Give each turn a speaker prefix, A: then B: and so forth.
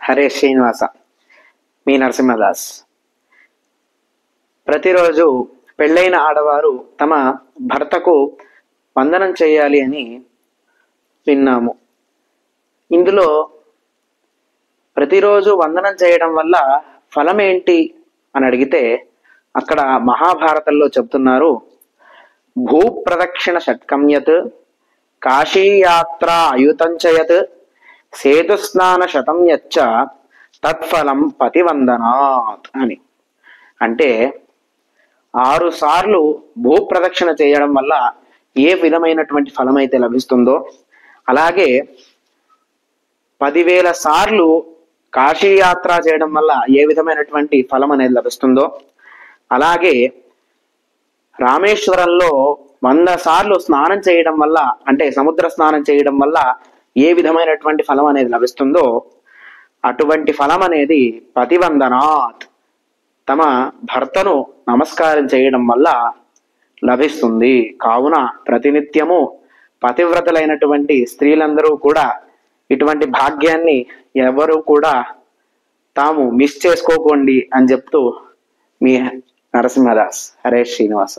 A: హరే శ్రీనివాస. మీ నరసింహదాస్. ప్రతిరోజు పెళ్ళైన ఆడవారు తమ భర్తకు వందనం చేయాలి అని విన్నాము. ఇందులో ప్రతిరోజు వందనం చేయడం వల్ల ఫలం ఏంటి అని అడిగితే అక్కడ మహాభారతంలో చెప్తున్నారు, భూప్రదక్షిణ షట్కమ్యత్, కాశీయాత్ర అయుతంచయత్, సేతుస్నాన శతం యచ్చ తత్ఫలం పతివందనాత్ అని. అంటే 6 సార్లు భూప్రదక్షిణ చేయడం వల్ల ఏ విధమైనటువంటి ఫలం అయితే లభిస్తుందో, అలాగే 10,000 సార్లు కాశీయాత్ర చేయడం వల్ల ఏ విధమైనటువంటి ఫలం అనేది లభిస్తుందో, అలాగే రామేశ్వరంలో 100 సార్లు స్నానం చేయడం వల్ల, అంటే సముద్ర స్నానం చేయడం వల్ల ఏ విధమైనటువంటి ఫలం అనేది లభిస్తుందో అటువంటి ఫలం అనేది పతివందనాత్, తమ భర్తను నమస్కారం చేయడం వల్ల లభిస్తుంది. కావున ప్రతినిత్యము పతివ్రతలైనటువంటి స్త్రీలందరూ కూడా ఇటువంటి భాగ్యాన్ని ఎవరు కూడా తాము మిస్ చేసుకోకండి అని చెప్తూ మీ నరసింహదాస్. హరే శ్రీనివాస.